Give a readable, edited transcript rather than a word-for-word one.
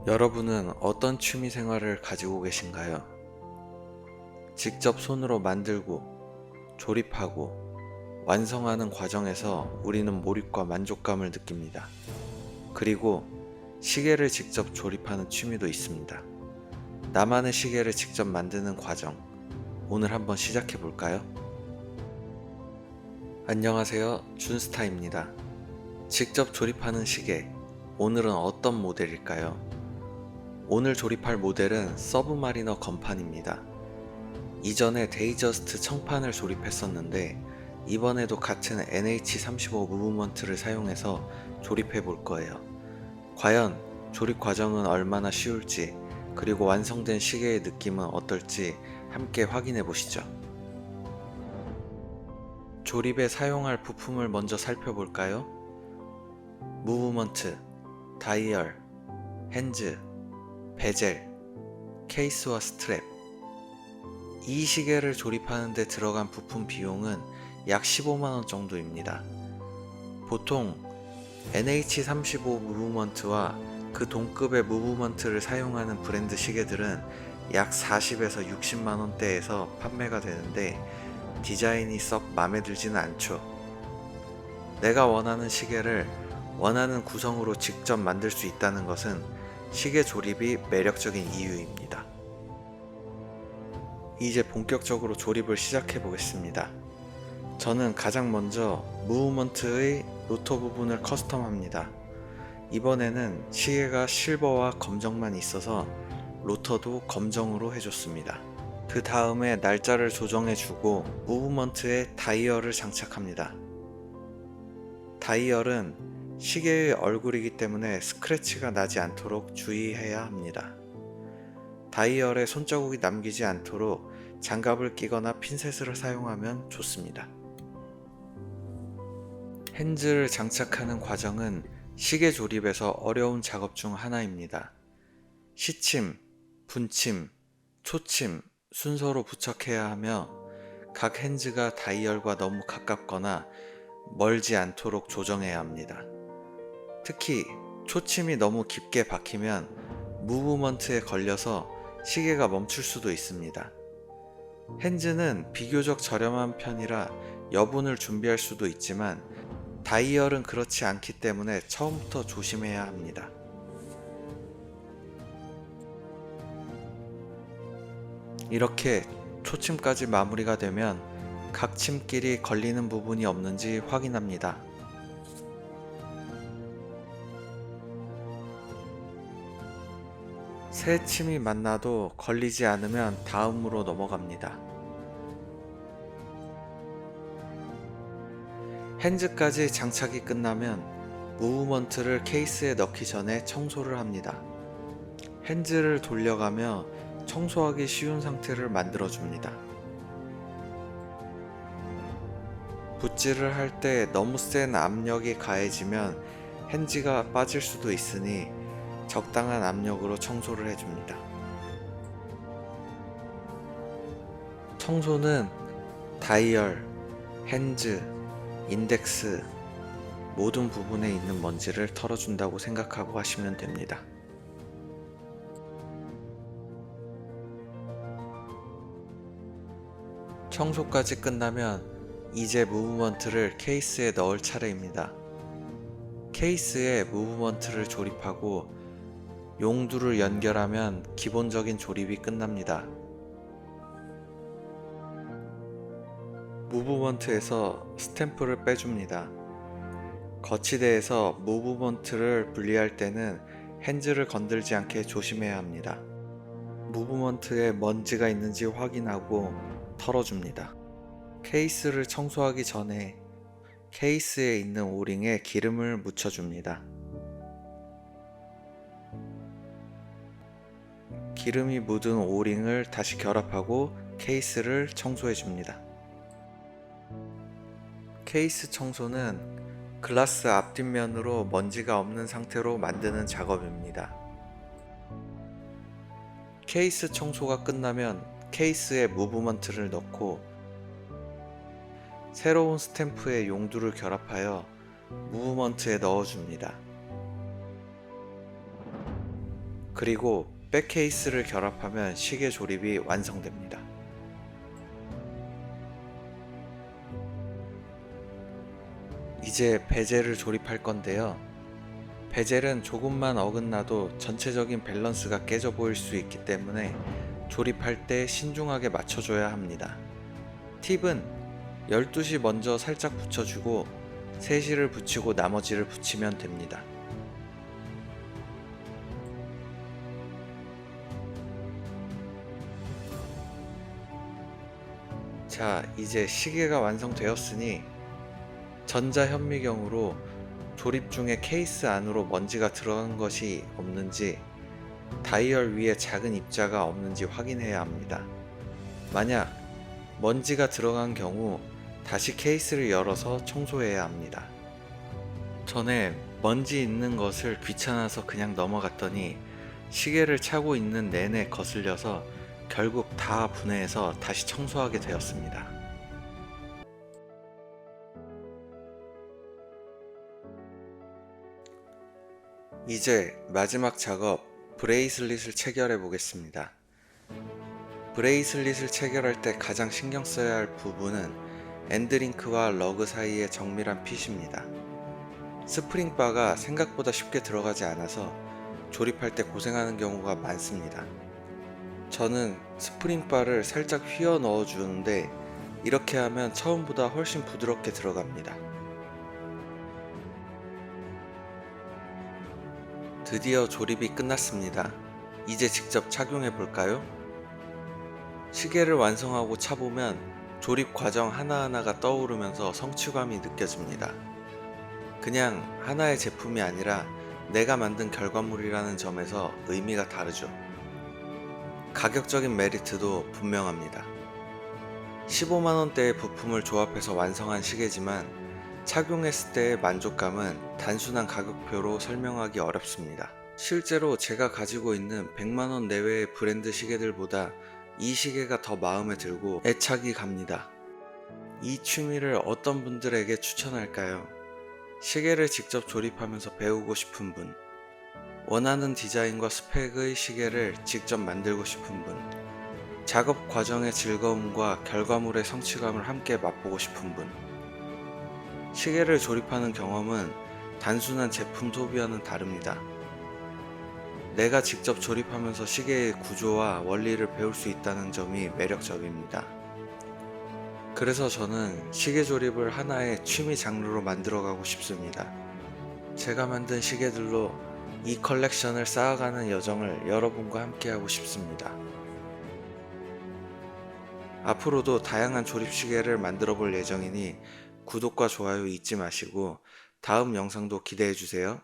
여러분은 어떤 취미 생활을 가지고 계신가요? 직접 손으로 만들고, 조립하고, 완성하는 과정에서 우리는 몰입과 만족감을 느낍니다. 그리고 시계를 직접 조립하는 취미도 있습니다. 나만의 시계를 직접 만드는 과정, 오늘 한번 시작해 볼까요? 안녕하세요, 준스타입니다. 직접 조립하는 시계, 오늘은 어떤 모델일까요? 오늘 조립할 모델은 서브마리너 건판입니다. 이전에 데이저스트 청판을 조립했었는데 이번에도 같은 NH35 무브먼트를 사용해서 조립해 볼 거예요. 과연 조립 과정은 얼마나 쉬울지, 그리고 완성된 시계의 느낌은 어떨지 함께 확인해 보시죠. 조립에 사용할 부품을 먼저 살펴볼까요? 무브먼트, 다이얼, 핸즈, 베젤, 케이스와 스트랩. 이 시계를 조립하는 데 들어간 부품 비용은 약 15만원 정도입니다. 보통 NH35 무브먼트와 그 동급의 무브먼트를 사용하는 브랜드 시계들은 약 40에서 60만원대에서 판매가 되는데 디자인이 썩 맘에 들지는 않죠. 내가 원하는 시계를 원하는 구성으로 직접 만들 수 있다는 것은 시계 조립이 매력적인 이유입니다. 이제 본격적으로 조립을 시작해 보겠습니다. 저는 가장 먼저 무브먼트의 로터 부분을 커스텀합니다. 이번에는 시계가 실버와 검정만 있어서 로터도 검정으로 해줬습니다. 그 다음에 날짜를 조정해 주고 무브먼트에 다이얼을 장착합니다. 다이얼은 시계의 얼굴이기 때문에 스크래치가 나지 않도록 주의해야 합니다. 다이얼에 손자국이 남기지 않도록 장갑을 끼거나 핀셋을 사용하면 좋습니다. 핸즈를 장착하는 과정은 시계 조립에서 어려운 작업 중 하나입니다. 시침, 분침, 초침 순서로 부착해야 하며 각 핸즈가 다이얼과 너무 가깝거나 멀지 않도록 조정해야 합니다. 특히 초침이 너무 깊게 박히면 무브먼트에 걸려서 시계가 멈출 수도 있습니다. 핸즈는 비교적 저렴한 편이라 여분을 준비할 수도 있지만 다이얼은 그렇지 않기 때문에 처음부터 조심해야 합니다. 이렇게 초침까지 마무리가 되면 각 침끼리 걸리는 부분이 없는지 확인합니다. 새 침이 만나도 걸리지 않으면 다음으로 넘어갑니다. 핸즈까지 장착이 끝나면 무브먼트를 케이스에 넣기 전에 청소를 합니다. 핸즈를 돌려가며 청소하기 쉬운 상태를 만들어줍니다. 붓질을 할 때 너무 센 압력이 가해지면 핸즈가 빠질 수도 있으니 적당한 압력으로 청소를 해줍니다. 청소는 다이얼, 핸즈, 인덱스 모든 부분에 있는 먼지를 털어준다고 생각하고 하시면 됩니다. 청소까지 끝나면 이제 무브먼트를 케이스에 넣을 차례입니다. 케이스에 무브먼트를 조립하고 용두를 연결하면 기본적인 조립이 끝납니다. 무브먼트에서 스탬프를 빼줍니다. 거치대에서 무브먼트를 분리할 때는 핸즈를 건들지 않게 조심해야 합니다. 무브먼트에 먼지가 있는지 확인하고 털어줍니다. 케이스를 청소하기 전에 케이스에 있는 오링에 기름을 묻혀줍니다. 기름이 묻은 오링을 다시 결합하고 케이스를 청소해줍니다. 케이스 청소는 글라스 앞뒷면으로 먼지가 없는 상태로 만드는 작업입니다. 케이스 청소가 끝나면 케이스에 무브먼트를 넣고 새로운 스탬프에 용두를 결합하여 무브먼트에 넣어줍니다. 그리고 백 케이스를 결합하면 시계 조립이 완성됩니다. 이제 베젤을 조립할 건데요. 베젤은 조금만 어긋나도 전체적인 밸런스가 깨져 보일 수 있기 때문에 조립할 때 신중하게 맞춰줘야 합니다. 팁은 12시 먼저 살짝 붙여주고 3시를 붙이고 나머지를 붙이면 됩니다. 자, 이제 시계가 완성되었으니 전자현미경으로 조립 중에 케이스 안으로 먼지가 들어간 것이 없는지, 다이얼 위에 작은 입자가 없는지 확인해야 합니다. 만약 먼지가 들어간 경우 다시 케이스를 열어서 청소해야 합니다. 전에 먼지 있는 것을 귀찮아서 그냥 넘어갔더니 시계를 차고 있는 내내 거슬려서 결국 다 분해해서 다시 청소하게 되었습니다. 이제 마지막 작업, 브레이슬릿을 체결해 보겠습니다. 브레이슬릿을 체결할 때 가장 신경 써야 할 부분은 엔드링크와 러그 사이의 정밀한 핏입니다. 스프링바가 생각보다 쉽게 들어가지 않아서 조립할 때 고생하는 경우가 많습니다. 저는 스프링바를 살짝 휘어 넣어 주는데 이렇게 하면 처음보다 훨씬 부드럽게 들어갑니다. 드디어 조립이 끝났습니다. 이제 직접 착용해 볼까요? 시계를 완성하고 차보면 조립 과정 하나하나가 떠오르면서 성취감이 느껴집니다. 그냥 하나의 제품이 아니라 내가 만든 결과물이라는 점에서 의미가 다르죠. 가격적인 메리트도 분명합니다. 15만원대의 부품을 조합해서 완성한 시계지만 착용했을 때의 만족감은 단순한 가격표로 설명하기 어렵습니다. 실제로 제가 가지고 있는 100만원 내외의 브랜드 시계들보다 이 시계가 더 마음에 들고 애착이 갑니다. 이 취미를 어떤 분들에게 추천할까요? 시계를 직접 조립하면서 배우고 싶은 분, 원하는 디자인과 스펙의 시계를 직접 만들고 싶은 분, 작업 과정의 즐거움과 결과물의 성취감을 함께 맛보고 싶은 분. 시계를 조립하는 경험은 단순한 제품 소비와는 다릅니다. 내가 직접 조립하면서 시계의 구조와 원리를 배울 수 있다는 점이 매력적입니다. 그래서 저는 시계 조립을 하나의 취미 장르로 만들어가고 싶습니다. 제가 만든 시계들로 이 컬렉션을 쌓아가는 여정을 여러분과 함께하고 싶습니다. 앞으로도 다양한 조립 시계를 만들어 볼 예정이니 구독과 좋아요 잊지 마시고 다음 영상도 기대해 주세요.